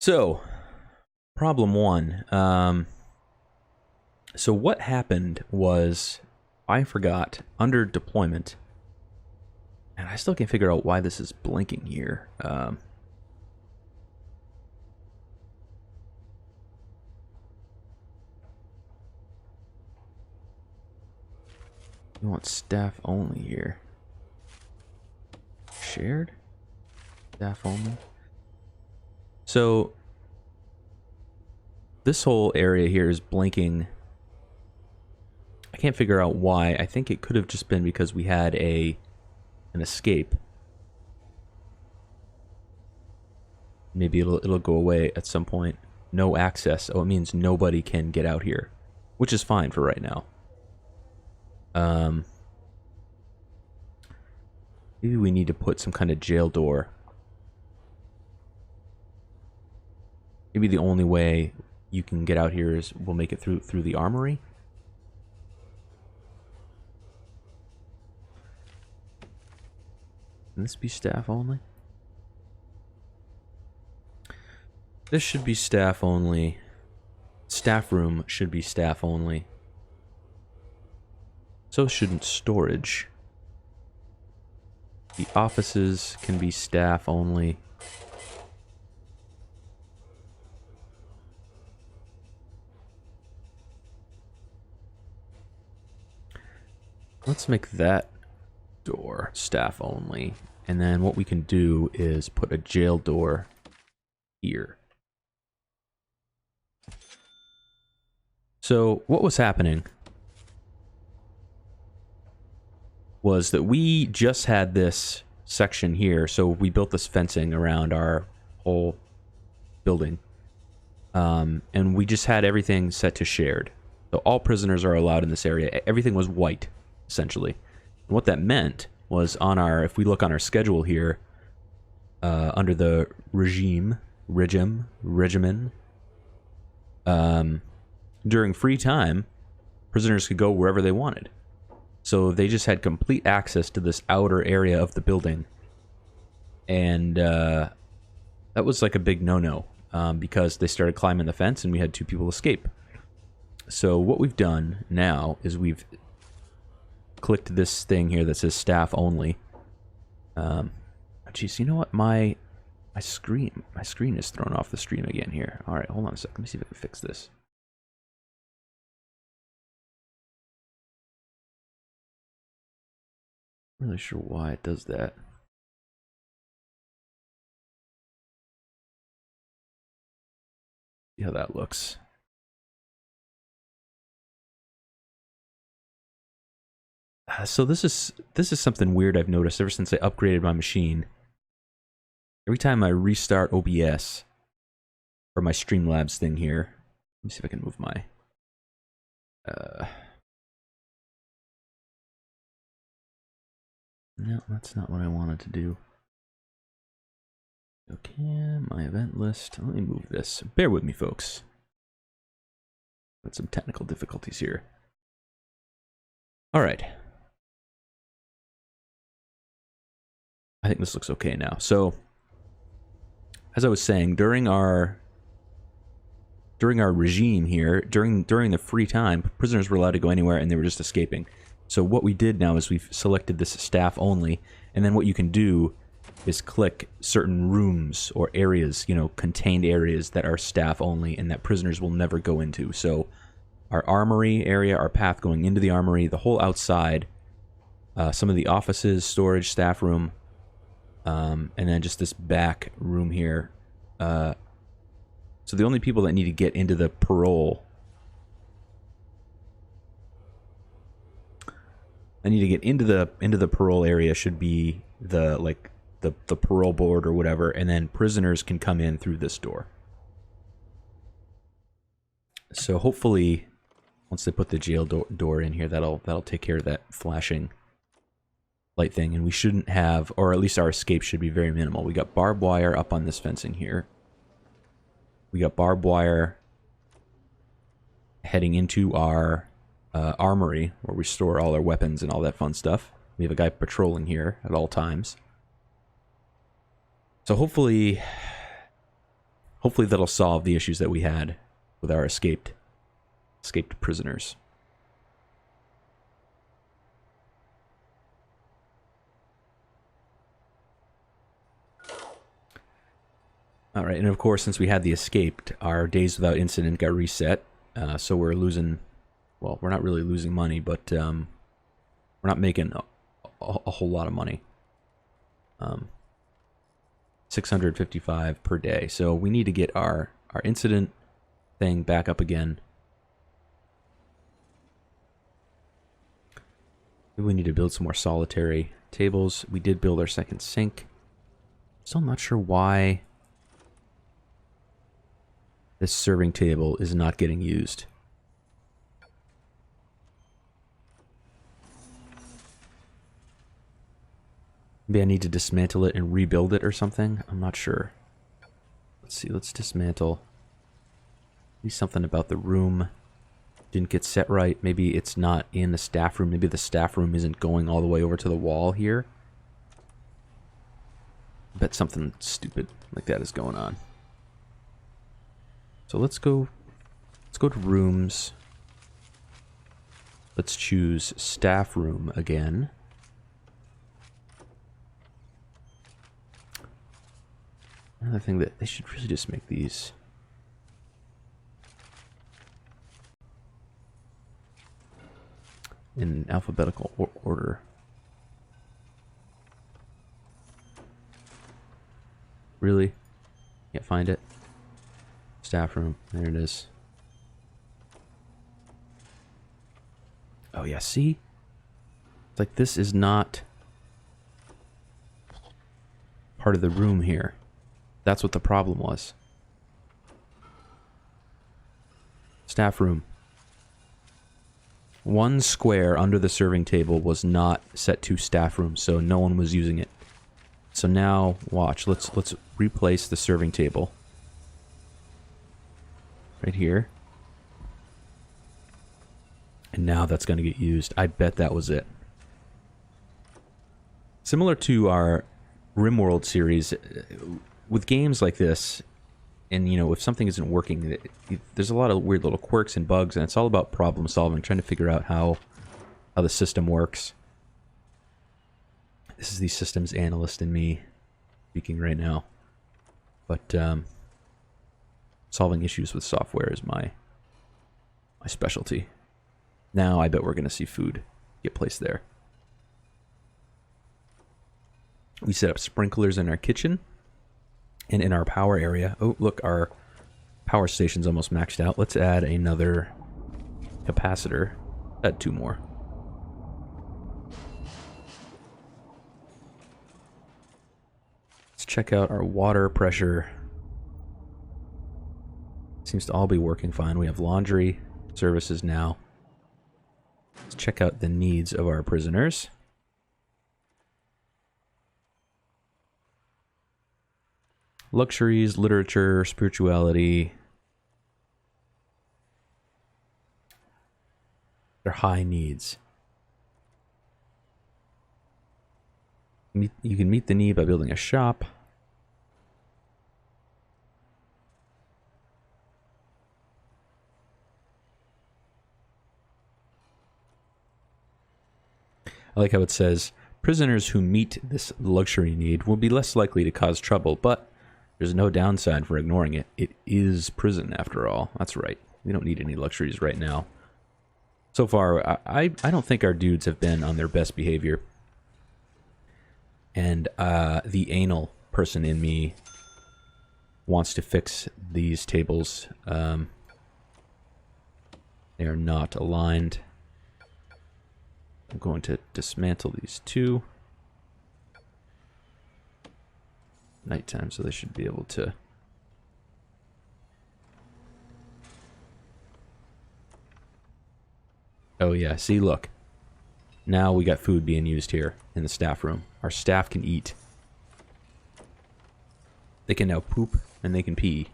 So, problem one. So what happened was I forgot under deployment, and I still can't figure out why this is blinking here. We want staff only here. Shared? Staff only? So this whole area here is blinking. I can't figure out why. I think it could have just been because we had an escape. Maybe it'll go away at some point. No access. Oh, it means nobody can get out here, which is fine for right now. Maybe we need to put some kind of jail door. Maybe the only way you can get out here is we'll make it through the armory. Can this be staff only? This should be staff only. Staff room should be staff only. So shouldn't storage. The offices can be staff only. Let's make that door staff only. And then what we can do is put a jail door here. So what was happening was that we just had this section here. So we built this fencing around our whole building. And we just had everything set to shared. So all prisoners are allowed in this area. Everything was white, essentially. And what that meant was on our, if we look on our schedule here, under the regimen, during free time, prisoners could go wherever they wanted. So they just had complete access to this outer area of the building. And that was like a big no-no, because they started climbing the fence and we had 2 people escape. So what we've done now is we've clicked this thing here that says staff only. Geez, you know what? My screen is thrown off the stream again here. All right, hold on a sec. Let me see if I can fix this. Not really sure why it does that. See how that looks. So this is something weird I've noticed ever since I upgraded my machine. Every time I restart OBS or my Streamlabs thing here, let me see if I can move my no, that's not what I wanted to do. Okay, my event list. Let me move this. Bear with me, folks. Got some technical difficulties here. All right. I think this looks okay now. So, as I was saying, during our regime here, during the free time, prisoners were allowed to go anywhere and they were just escaping. So what we did now is we've selected this staff only, and then what you can do is click certain rooms or areas, you know, contained areas that are staff only and that prisoners will never go into. So our armory area, our path going into the armory, the whole outside, some of the offices, storage, staff room, and then just this back room here. So the only people that need to get into the parole, into the parole area should be the parole board or whatever, and then prisoners can come in through this door. So hopefully, once they put the jail door in here, that'll take care of that flashing light thing, and we shouldn't have, or at least our escape should be very minimal. We got barbed wire up on this fencing here. We got barbed wire heading into our armory, where we store all our weapons and all that fun stuff. We have a guy patrolling here at all times. So hopefully Hopefully that'll solve the issues that we had with our escaped prisoners. All right, and of course, since we had the escaped, our days without incident got reset. So we're losing, well, we're not really losing money, but we're not making a whole lot of money. 655 per day. So we need to get our incident thing back up again. Maybe we need to build some more solitary tables. We did build our second sink. Still not sure why this serving table is not getting used. Maybe I need to dismantle it and rebuild it or something. I'm not sure. Let's see. Let's dismantle. Maybe something about the room didn't get set right. Maybe it's not in the staff room. Maybe the staff room isn't going all the way over to the wall here. I bet something stupid like that is going on. So let's go to rooms. Let's choose staff room again. Another thing that they should really just make these in alphabetical order. Really? Can't find it. Staff room. There it is. Oh yeah, see? It's like this is not part of the room here. That's what the problem was. Staff room. One square under the serving table was not set to staff room, so no one was using it. So now, watch. Let's replace the serving table. Right here. And now that's going to get used. I bet that was it. Similar to our RimWorld series, with games like this, and you know, if something isn't working, there's a lot of weird little quirks and bugs, and it's all about problem solving, trying to figure out how the system works. This is the systems analyst in me speaking right now. But solving issues with software is my specialty. Now I bet we're going to see food get placed there. We set up sprinklers in our kitchen and in our power area. Oh, look, our power station's almost maxed out. Let's add another capacitor. Add 2 more. Let's check out our water pressure. Seems to all be working fine. We have laundry services now. Let's check out the needs of our prisoners. Luxuries, literature, spirituality. They're high needs. You can meet the need by building a shop. I like how it says, prisoners who meet this luxury need will be less likely to cause trouble, but there's no downside for ignoring it. It is prison, after all. That's right. We don't need any luxuries right now. So far, I don't think our dudes have been on their best behavior. And the anal person in me wants to fix these tables. They are not aligned. I'm going to dismantle these 2. Nighttime, so they should be able to... Oh yeah, see, look. Now we got food being used here in the staff room. Our staff can eat. They can now poop and they can pee,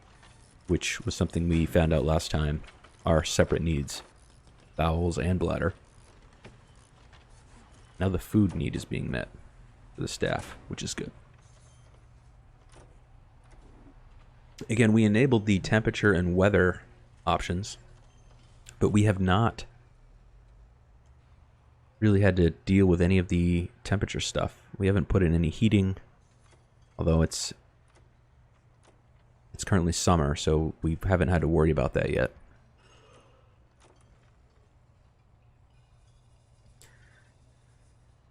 which was something we found out last time. Our separate needs. Bowels and bladder. Now the food need is being met for the staff, which is good. Again, we enabled the temperature and weather options, but we have not really had to deal with any of the temperature stuff. We haven't put in any heating, although it's currently summer, so we haven't had to worry about that yet.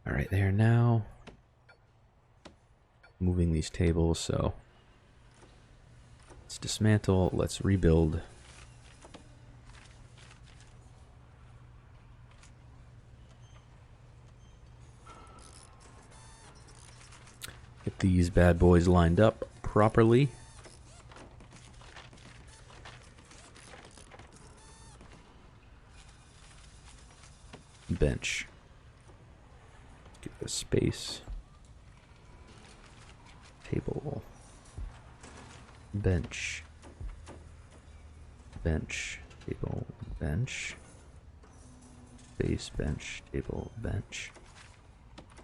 All right, there now. Moving these tables, so let's dismantle, let's rebuild. Get these bad boys lined up properly. Bench. Get the space. Table. Bench. Bench. Table. Bench. Space. Bench. Table. Bench.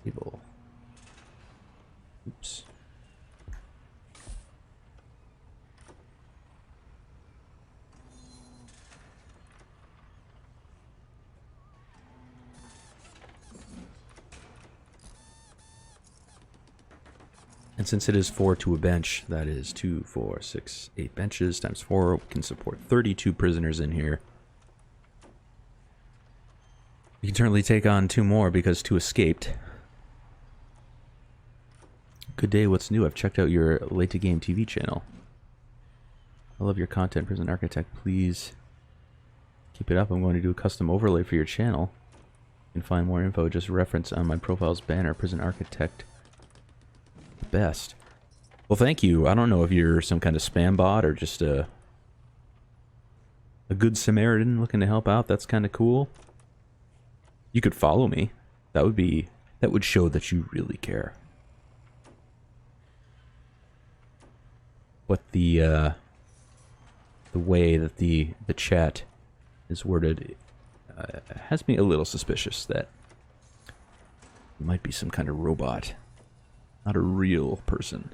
Table. Oops. And since it is 4 to a bench, that is 2, 4, 6, 8 benches times 4. We can support 32 prisoners in here. We can certainly take on 2 more because 2 escaped. Good day, what's new? I've checked out your LateToGame TV channel. I love your content, Prison Architect. Please keep it up. I'm going to do a custom overlay for your channel. You can find more info, just reference on my profile's banner, Prison Architect. Best. Well, thank you. I don't know if you're some kind of spam bot or just a good Samaritan looking to help out. That's kind of cool. You could follow me. That would show that you really care. But the way that the chat is worded has me a little suspicious that it might be some kind of robot, not a real person.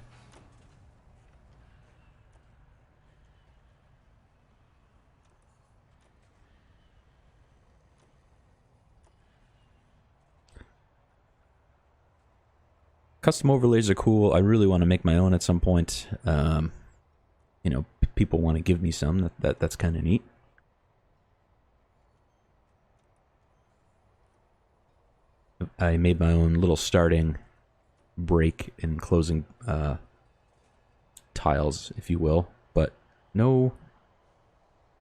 Custom overlays are cool. I really want to make my own at some point. You know, people want to give me some. That's kind of neat. I made my own little starting break and closing tiles, if you will, but no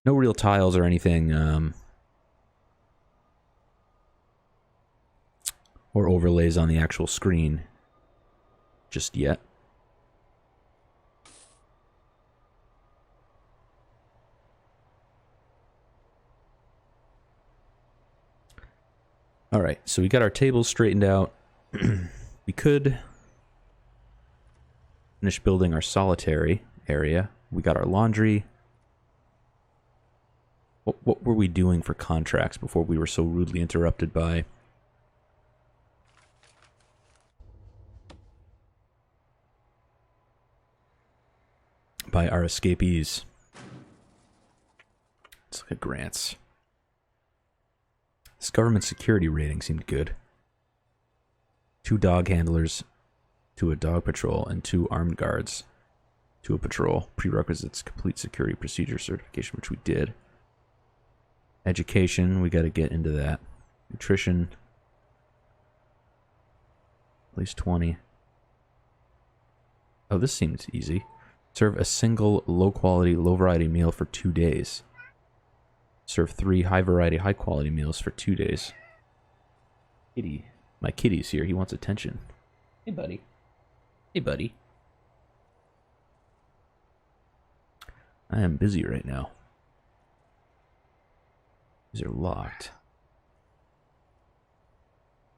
real tiles or anything or overlays on the actual screen just yet. All right, so we got our tables straightened out. We could finish building our solitary area. We got our laundry. What were we doing for contracts before we were so rudely interrupted by our escapees? Let's look at grants. This government security rating seemed good. 2 dog handlers to a dog patrol and 2 armed guards to a patrol. Prerequisites: complete security procedure certification, which we did. Education, we got to get into that. Nutrition, at least 20. Oh, this seems easy. Serve a single low-quality, low-variety meal for 2 days. Serve 3 high-variety, high-quality meals for 2 days. Kitty. My kitty's here. He wants attention. Hey, buddy. Hey, buddy. I am busy right now. These are locked.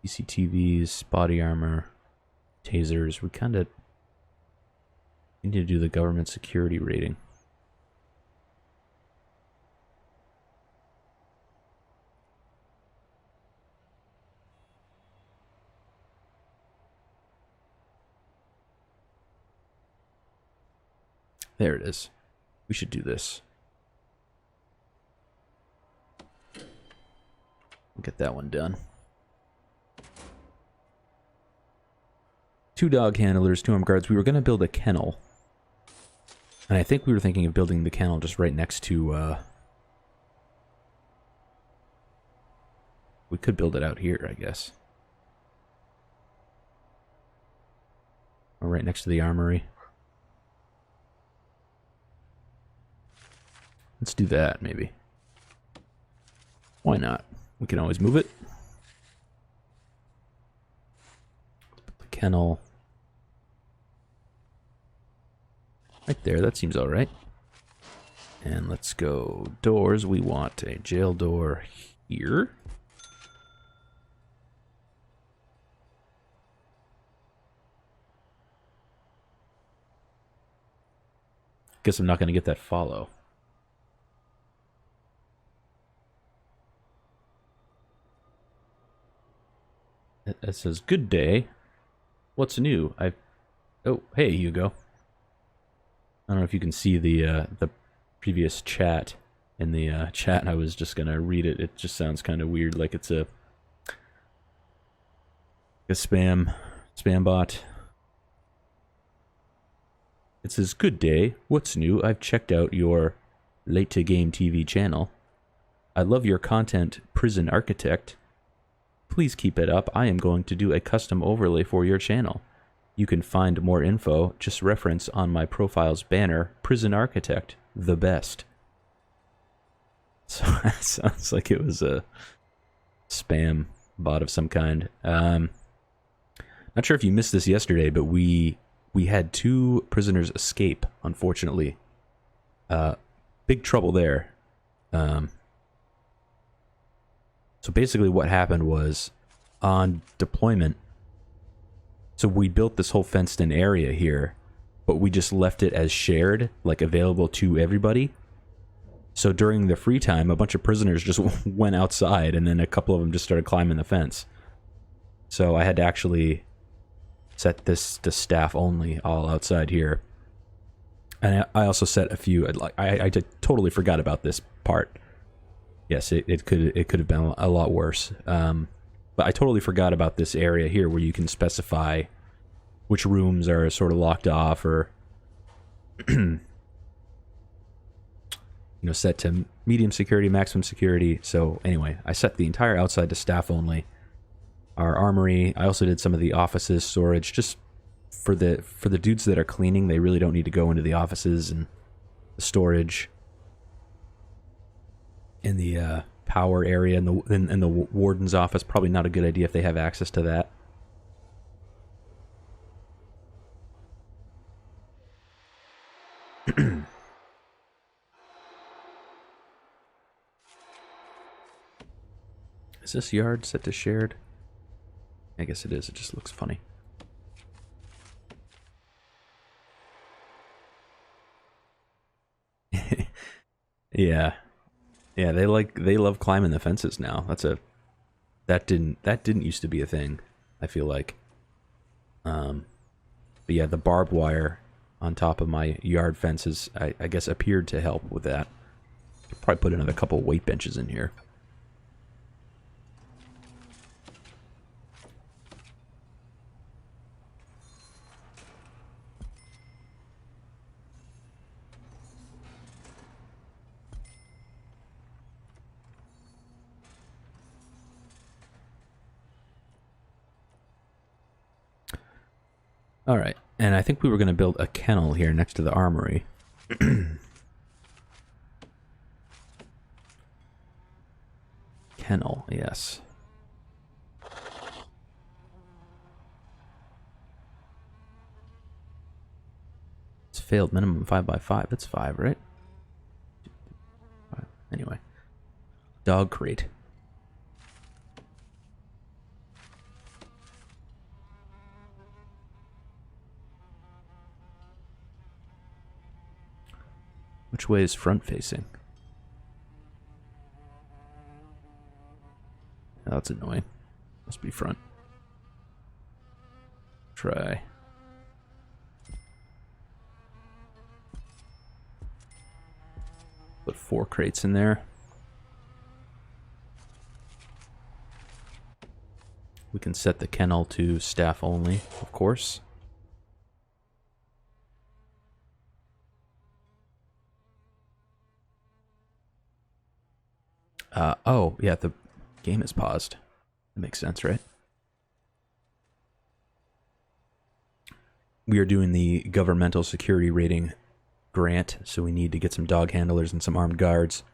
CCTVs, body armor, tasers. We kind of need to do the government security rating. There it is. We should do this. Get that one done. 2 dog handlers, 2 armed guards. We were going to build a kennel. And I think we were thinking of building the kennel just right next to, we could build it out here, I guess. Or right next to the armory. Let's do that, maybe. Why not? We can always move it. Let's put the kennel right there. That seems alright. And let's go doors. We want a jail door here. Guess I'm not going to get that follow. It says, good day. What's new? Oh, hey, Hugo. I don't know if you can see the previous chat in the chat. I was just going to read it. It just sounds kind of weird, like it's a spam bot. It says, good day. What's new? I've checked out your LateToGame TV channel. I love your content, Prison Architect. Please keep it up. I am going to do a custom overlay for your channel. You can find more info, just reference on my profile's banner, Prison Architect, the best. So that sounds like it was a spam bot of some kind. Not sure if you missed this yesterday, but we had 2 prisoners escape, unfortunately. Big trouble there. So basically what happened was, on deployment, so we built this whole fenced-in area here, but we just left it as shared, like available to everybody. So during the free time, a bunch of prisoners just went outside, and then a couple of them just started climbing the fence. So I had to actually set this to staff only, all outside here. And I also set a few, I totally forgot about this part. Yes, it could have been a lot worse. But I totally forgot about this area here where you can specify which rooms are sort of locked off, or set to medium security, maximum security. So anyway, I set the entire outside to staff only. Our armory, I also did some of the offices, storage, just for the dudes that are cleaning. They really don't need to go into the offices and the storage. In the power area, in the warden's office, probably not a good idea if they have access to that. Is this yard set to shared? I guess it is. It just looks funny. Yeah. Yeah, they love climbing the fences now. That didn't used to be a thing, I feel like. But yeah, the barbed wire on top of my yard fences, I guess, appeared to help with that. Probably put another couple weight benches in here. Alright, and I think we were going to build a kennel here next to the armory. Kennel, yes. It's failed minimum 5x5. That's 5, right? Anyway. Dog crate. Which way is front facing? Oh, that's annoying. Must be front. Try. Put 4 crates in there. We can set the kennel to staff only, of course. Oh, yeah, the game is paused. That makes sense, right? We are doing the governmental security rating grant, so we need to get some dog handlers and some armed guards.